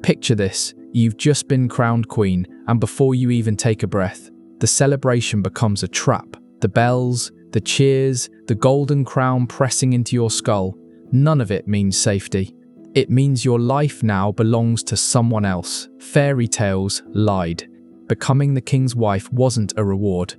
Picture this, you've just been crowned queen, and before you even take a breath, the celebration becomes a trap. The bells, the cheers, the golden crown pressing into your skull, none of it means safety. It means your life now belongs to someone else. Fairy tales lied. Becoming the king's wife wasn't a reward.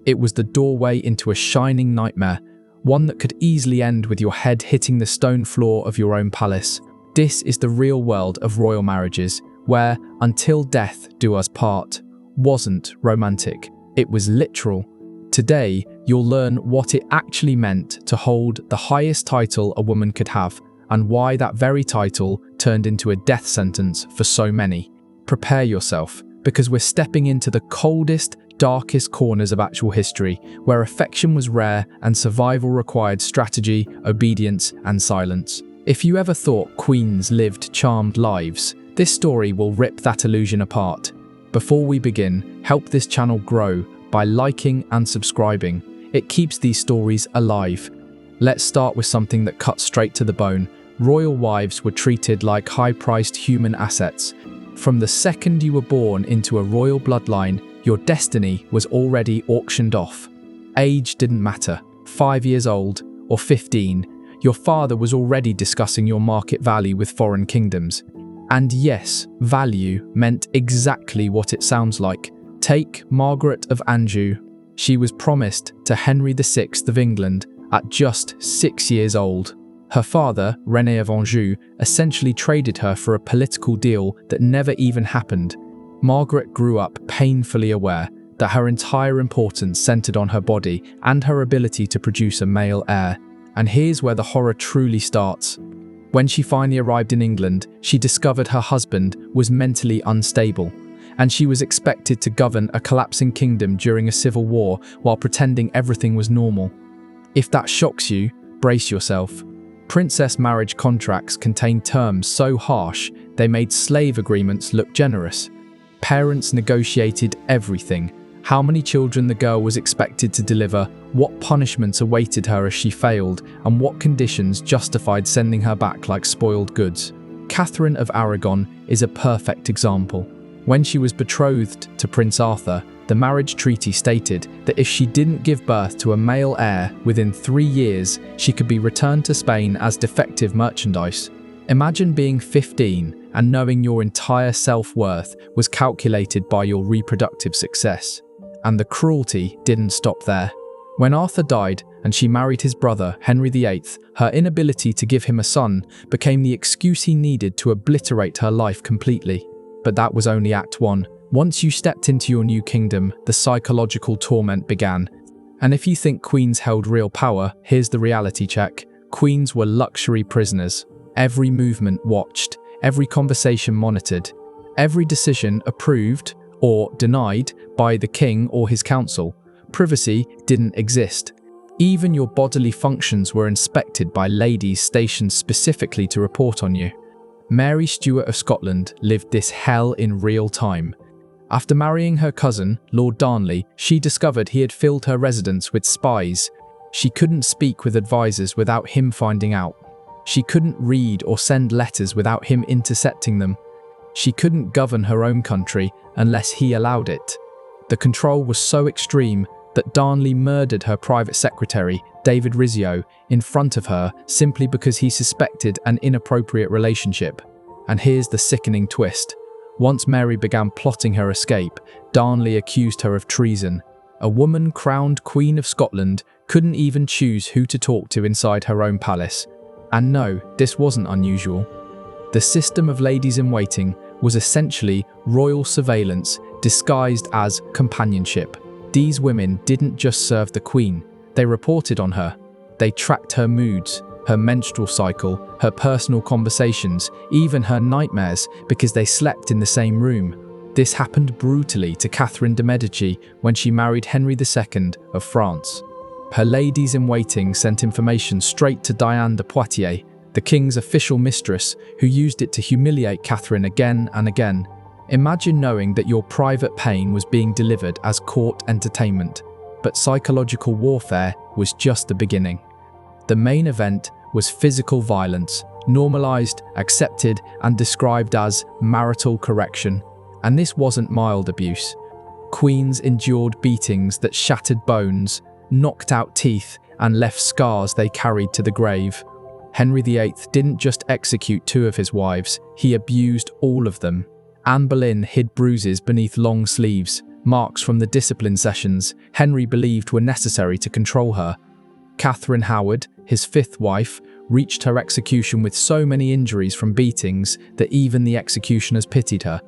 It was the doorway into a shining nightmare, one that could easily end with your head hitting the stone floor of your own palace. This is the real world of royal marriages, where "until death do us part" wasn't romantic, it was literal. Today, you'll learn what it actually meant to hold the highest title a woman could have, and why that very title turned into a death sentence for so many. Prepare yourself, because we're stepping into the coldest, darkest corners of actual history, where affection was rare and survival required strategy, obedience, and silence. If you ever thought queens lived charmed lives, this story will rip that illusion apart. Before we begin, help this channel grow by liking and subscribing. It keeps these stories alive. Let's start with something that cuts straight to the bone. Royal wives were treated like high-priced human assets. From the second you were born into a royal bloodline, your destiny was already auctioned off. Age didn't matter. 5 years old or 15, your father was already discussing your market value with foreign kingdoms. And yes, value meant exactly what it sounds like. Take Margaret of Anjou. She was promised to Henry VI of England at just 6 years old. Her father, René of Anjou, essentially traded her for a political deal that never even happened. Margaret grew up painfully aware that her entire importance centered on her body and her ability to produce a male heir. And here's where the horror truly starts. When she finally arrived in England, she discovered her husband was mentally unstable, and she was expected to govern a collapsing kingdom during a civil war while pretending everything was normal. If that shocks you, brace yourself. Princess marriage contracts contained terms so harsh they made slave agreements look generous. Parents negotiated everything: how many children the girl was expected to deliver, what punishments awaited her as she failed, and what conditions justified sending her back like spoiled goods. Catherine of Aragon is a perfect example. When she was betrothed to Prince Arthur, the marriage treaty stated that if she didn't give birth to a male heir within 3 years, she could be returned to Spain as defective merchandise. Imagine being 15 and knowing your entire self-worth was calculated by your reproductive success. And the cruelty didn't stop there. When Arthur died and she married his brother, Henry VIII, her inability to give him a son became the excuse he needed to obliterate her life completely. But that was only Act 1. Once you stepped into your new kingdom, the psychological torment began. And if you think queens held real power, here's the reality check. Queens were luxury prisoners. Every movement watched, every conversation monitored, every decision approved or denied by the king or his council. Privacy didn't exist. Even your bodily functions were inspected by ladies stationed specifically to report on you. Mary Stuart of Scotland lived this hell in real time. After marrying her cousin, Lord Darnley, she discovered he had filled her residence with spies. She couldn't speak with advisors without him finding out. She couldn't read or send letters without him intercepting them. She couldn't govern her own country unless he allowed it. The control was so extreme that Darnley murdered her private secretary, David Rizzio, in front of her simply because he suspected an inappropriate relationship. And here's the sickening twist. Once Mary began plotting her escape, Darnley accused her of treason. A woman crowned Queen of Scotland couldn't even choose who to talk to inside her own palace. And no, this wasn't unusual. The system of ladies-in-waiting was essentially royal surveillance disguised as companionship. These women didn't just serve the queen, they reported on her. They tracked her moods, her menstrual cycle, her personal conversations, even her nightmares, because they slept in the same room. This happened brutally to Catherine de Medici when she married Henry II of France. Her ladies-in-waiting sent information straight to Diane de Poitiers, the king's official mistress, who used it to humiliate Catherine again and again. Imagine knowing that your private pain was being delivered as court entertainment. But psychological warfare was just the beginning. The main event was physical violence, normalized, accepted, and described as marital correction. And this wasn't mild abuse. Queens endured beatings that shattered bones, knocked out teeth, and left scars they carried to the grave. Henry VIII didn't just execute 2 of his wives, he abused all of them. Anne Boleyn hid bruises beneath long sleeves, marks from the discipline sessions Henry believed were necessary to control her. Catherine Howard, his 5th wife, reached her execution with so many injuries from beatings that even the executioners pitied her.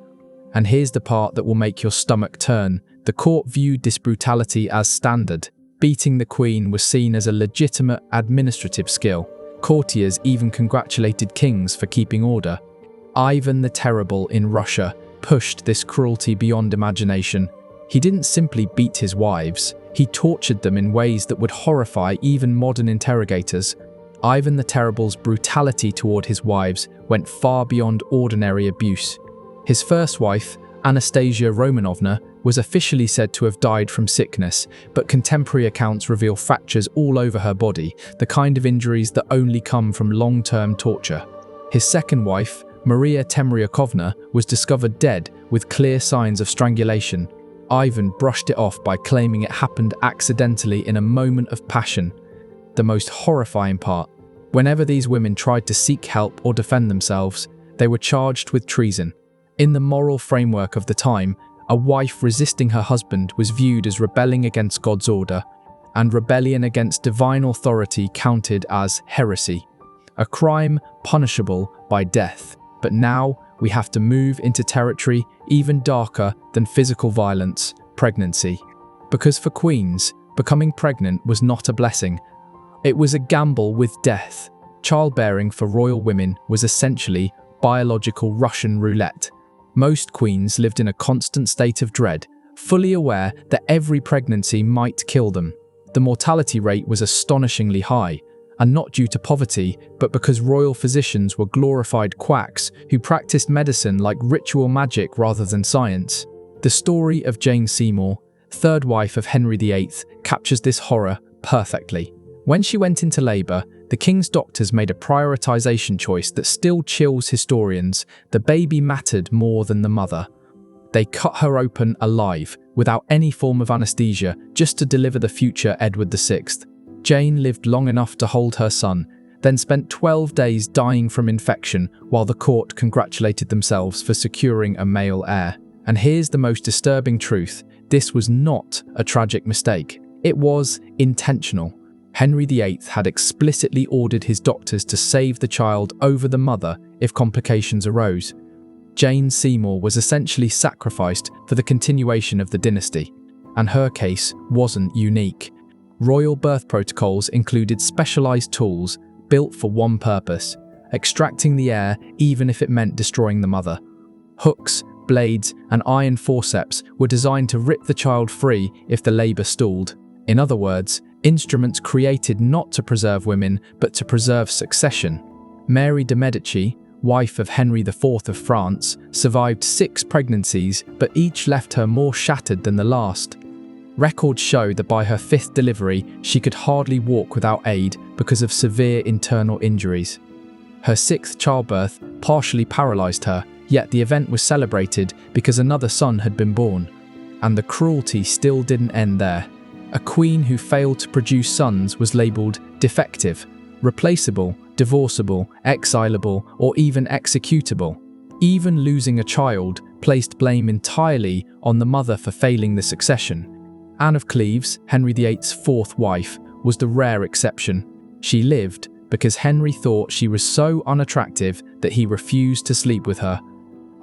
And here's the part that will make your stomach turn. The court viewed this brutality as standard. Beating the Queen was seen as a legitimate administrative skill. Courtiers even congratulated kings for keeping order. Ivan the Terrible in Russia pushed this cruelty beyond imagination. He didn't simply beat his wives, he tortured them in ways that would horrify even modern interrogators. Ivan the Terrible's brutality toward his wives went far beyond ordinary abuse. His first wife, Anastasia Romanovna, was officially said to have died from sickness, but contemporary accounts reveal fractures all over her body, the kind of injuries that only come from long-term torture. His second wife, Maria Temryukovna, was discovered dead with clear signs of strangulation. Ivan brushed it off by claiming it happened accidentally in a moment of passion. The most horrifying part, whenever these women tried to seek help or defend themselves, they were charged with treason. In the moral framework of the time, a wife resisting her husband was viewed as rebelling against God's order, and rebellion against divine authority counted as heresy, a crime punishable by death. But now we have to move into territory even darker than physical violence, pregnancy. Because for queens, becoming pregnant was not a blessing. It was a gamble with death. Childbearing for royal women was essentially biological Russian roulette. Most queens lived in a constant state of dread, fully aware that every pregnancy might kill them. The mortality rate was astonishingly high, and not due to poverty, but because royal physicians were glorified quacks who practiced medicine like ritual magic rather than science. The story of Jane Seymour, 3rd wife of Henry VIII, captures this horror perfectly. When she went into labour, the king's doctors made a prioritization choice that still chills historians. The baby mattered more than the mother. They cut her open alive, without any form of anaesthesia, just to deliver the future Edward VI. Jane lived long enough to hold her son, then spent 12 days dying from infection while the court congratulated themselves for securing a male heir. And here's the most disturbing truth. This was not a tragic mistake. It was intentional. Henry VIII had explicitly ordered his doctors to save the child over the mother if complications arose. Jane Seymour was essentially sacrificed for the continuation of the dynasty, and her case wasn't unique. Royal birth protocols included specialized tools built for one purpose: extracting the heir even if it meant destroying the mother. Hooks, blades, and iron forceps were designed to rip the child free if the labor stalled. In other words, instruments created not to preserve women, but to preserve succession. Mary de Medici, wife of Henry IV of France, survived 6 pregnancies, but each left her more shattered than the last. Records show that by her 5th delivery, she could hardly walk without aid because of severe internal injuries. Her 6th childbirth partially paralysed her, yet the event was celebrated because another son had been born. And the cruelty still didn't end there. A queen who failed to produce sons was labelled defective, replaceable, divorceable, exilable, or even executable. Even losing a child placed blame entirely on the mother for failing the succession. Anne of Cleves, Henry VIII's 4th wife, was the rare exception. She lived because Henry thought she was so unattractive that he refused to sleep with her.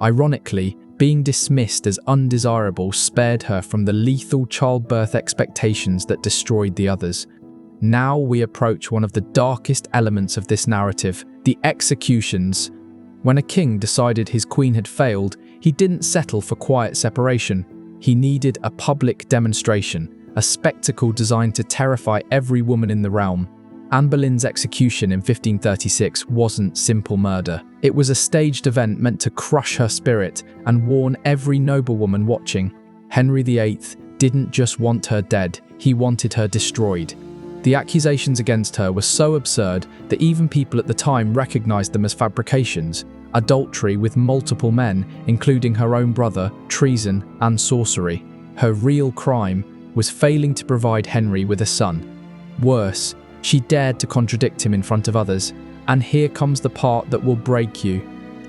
Ironically, being dismissed as undesirable spared her from the lethal childbirth expectations that destroyed the others. Now we approach one of the darkest elements of this narrative, the executions. When a king decided his queen had failed, he didn't settle for quiet separation. He needed a public demonstration, a spectacle designed to terrify every woman in the realm. Anne Boleyn's execution in 1536 wasn't simple murder. It was a staged event meant to crush her spirit and warn every noblewoman watching. Henry VIII didn't just want her dead, he wanted her destroyed. The accusations against her were so absurd that even people at the time recognized them as fabrications: adultery with multiple men, including her own brother, treason, and sorcery. Her real crime was failing to provide Henry with a son. Worse, she dared to contradict him in front of others. And here comes the part that will break you.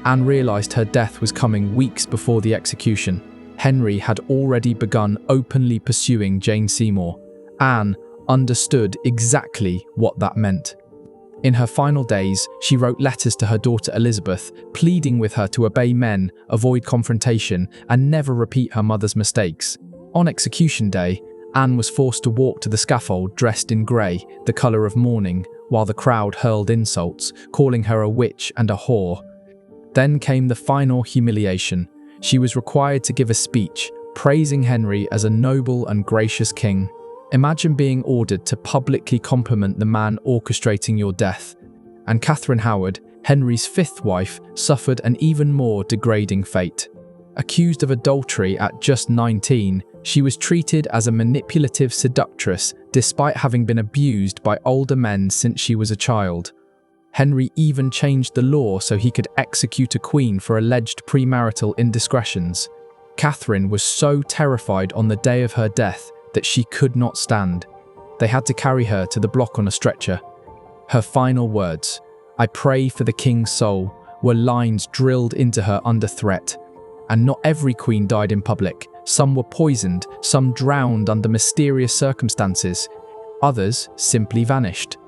Anne realized her death was coming weeks before the execution. Henry had already begun openly pursuing Jane Seymour. Anne understood exactly what that meant. In her final days, she wrote letters to her daughter Elizabeth, pleading with her to obey men, avoid confrontation, and never repeat her mother's mistakes. On execution day, Anne was forced to walk to the scaffold dressed in grey, the colour of mourning, while the crowd hurled insults, calling her a witch and a whore. Then came the final humiliation. She was required to give a speech, praising Henry as a noble and gracious king. Imagine being ordered to publicly compliment the man orchestrating your death. And Catherine Howard, Henry's fifth wife, suffered an even more degrading fate. Accused of adultery at just 19, she was treated as a manipulative seductress despite having been abused by older men since she was a child. Henry even changed the law so he could execute a queen for alleged premarital indiscretions. Catherine was so terrified on the day of her death that she could not stand. They had to carry her to the block on a stretcher. Her final words, "I pray for the king's soul," were lines drilled into her under threat. And not every queen died in public. Some were poisoned, some drowned under mysterious circumstances. Others simply vanished.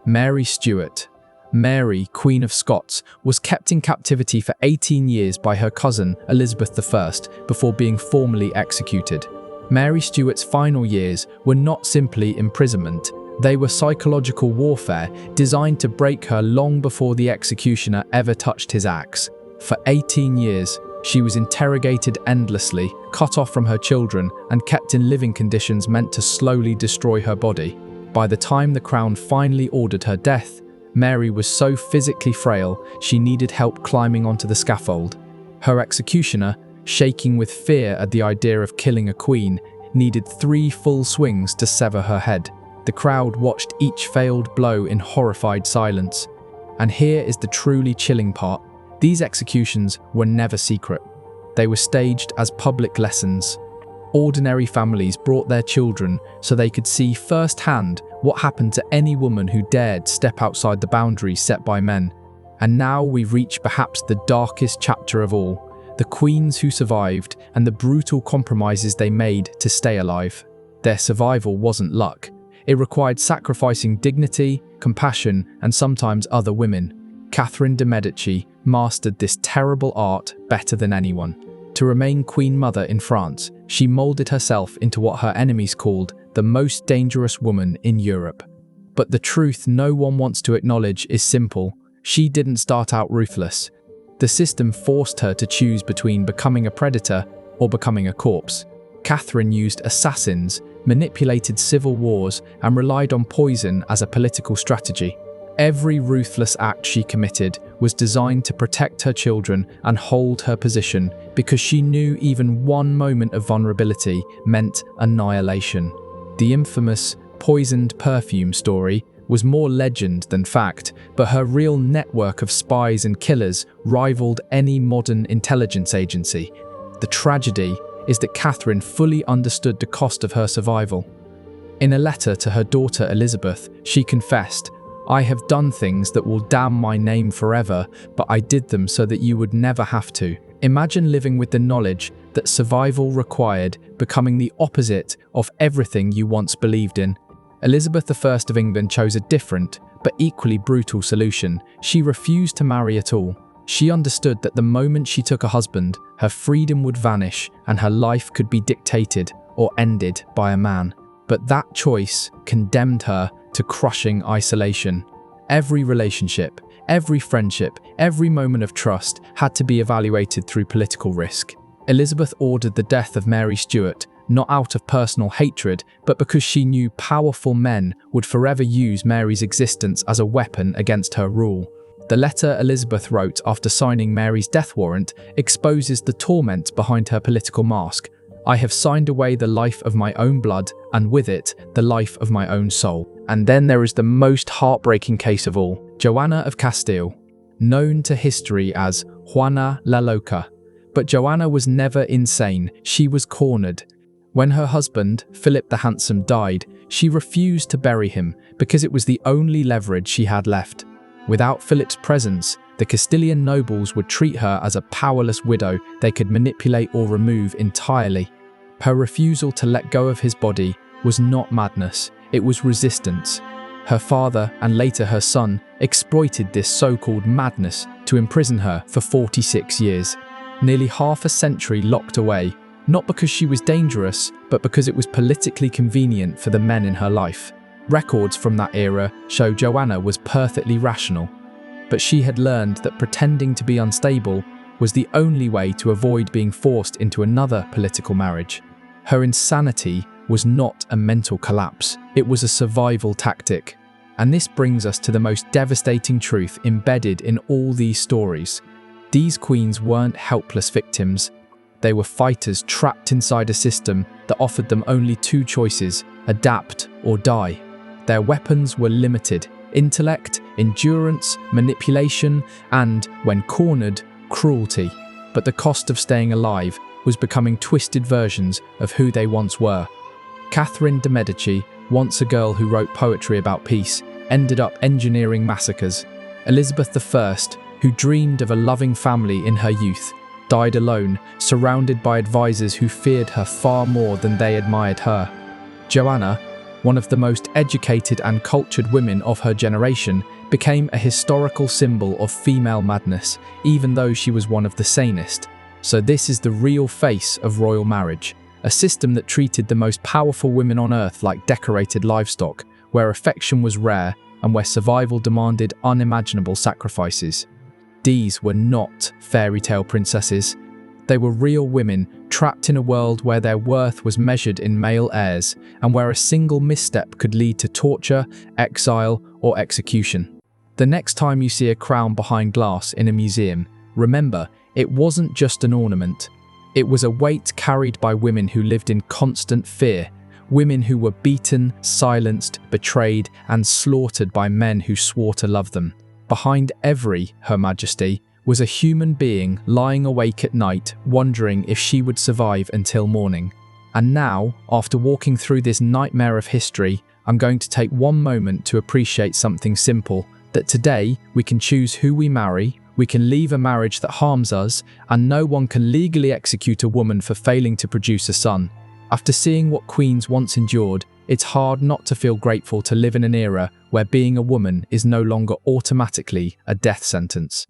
Mary Stuart, Mary, Queen of Scots, was kept in captivity for 18 years by her cousin, Elizabeth I, before being formally executed. Mary Stuart's final years were not simply imprisonment. They were psychological warfare designed to break her long before the executioner ever touched his axe. For 18 years, she was interrogated endlessly, cut off from her children, and kept in living conditions meant to slowly destroy her body. By the time the Crown finally ordered her death, Mary was so physically frail she needed help climbing onto the scaffold. Her executioner, shaking with fear at the idea of killing a queen, needed 3 full swings to sever her head. The crowd watched each failed blow in horrified silence. And here is the truly chilling part. These executions were never secret. They were staged as public lessons. Ordinary families brought their children so they could see firsthand what happened to any woman who dared step outside the boundaries set by men. And now we reach perhaps the darkest chapter of all, the queens who survived and the brutal compromises they made to stay alive. Their survival wasn't luck. It required sacrificing dignity, compassion, and sometimes other women. Catherine de' Medici mastered this terrible art better than anyone. To remain Queen Mother in France, she molded herself into what her enemies called the most dangerous woman in Europe. But the truth no one wants to acknowledge is simple. She didn't start out ruthless. The system forced her to choose between becoming a predator or becoming a corpse. Catherine used assassins, manipulated civil wars, and relied on poison as a political strategy. Every ruthless act she committed was designed to protect her children and hold her position because she knew even one moment of vulnerability meant annihilation. The infamous poisoned perfume story was more legend than fact, but her real network of spies and killers rivaled any modern intelligence agency. The tragedy is that Catherine fully understood the cost of her survival. In a letter to her daughter Elizabeth, she confessed, "I have done things that will damn my name forever, but I did them so that you would never have to." Imagine living with the knowledge that survival required becoming the opposite of everything you once believed in. Elizabeth I of England chose a different, but equally brutal solution. She refused to marry at all. She understood that the moment she took a husband, her freedom would vanish and her life could be dictated or ended by a man. But that choice condemned her to crushing isolation. Every relationship, every friendship, every moment of trust had to be evaluated through political risk. Elizabeth ordered the death of Mary Stuart, not out of personal hatred, but because she knew powerful men would forever use Mary's existence as a weapon against her rule. The letter Elizabeth wrote after signing Mary's death warrant exposes the torment behind her political mask. "I have signed away the life of my own blood, and with it, the life of my own soul." And then there is the most heartbreaking case of all, Joanna of Castile, known to history as Juana la Loca. But Joanna was never insane, she was cornered. When her husband, Philip the Handsome, died, she refused to bury him because it was the only leverage she had left. Without Philip's presence, the Castilian nobles would treat her as a powerless widow they could manipulate or remove entirely. Her refusal to let go of his body was not madness, it was resistance. Her father, and later her son, exploited this so-called madness to imprison her for 46 years. Nearly half a century locked away, not because she was dangerous, but because it was politically convenient for the men in her life. Records from that era show Joanna was perfectly rational, but she had learned that pretending to be unstable was the only way to avoid being forced into another political marriage. Her insanity was not a mental collapse, it was a survival tactic. And this brings us to the most devastating truth embedded in all these stories. These queens weren't helpless victims. They were fighters trapped inside a system that offered them only two choices: adapt or die. Their weapons were limited: intellect, endurance, manipulation, and, when cornered, cruelty. But the cost of staying alive was becoming twisted versions of who they once were. Catherine de' Medici, once a girl who wrote poetry about peace, ended up engineering massacres. Elizabeth I, who dreamed of a loving family in her youth, died alone, surrounded by advisors who feared her far more than they admired her. Joanna, one of the most educated and cultured women of her generation, became a historical symbol of female madness, even though she was one of the sanest. So this is the real face of royal marriage, a system that treated the most powerful women on earth like decorated livestock, where affection was rare and where survival demanded unimaginable sacrifices. These were not fairy tale princesses. They were real women trapped in a world where their worth was measured in male heirs and where a single misstep could lead to torture, exile, or execution. The next time you see a crown behind glass in a museum, remember, it wasn't just an ornament. It was a weight carried by women who lived in constant fear, women who were beaten, silenced, betrayed, and slaughtered by men who swore to love them. Behind every Her Majesty was a human being lying awake at night, wondering if she would survive until morning. And now, after walking through this nightmare of history, I'm going to take one moment to appreciate something simple, that today we can choose who we marry, we can leave a marriage that harms us, and no one can legally execute a woman for failing to produce a son. After seeing what queens once endured, it's hard not to feel grateful to live in an era where being a woman is no longer automatically a death sentence.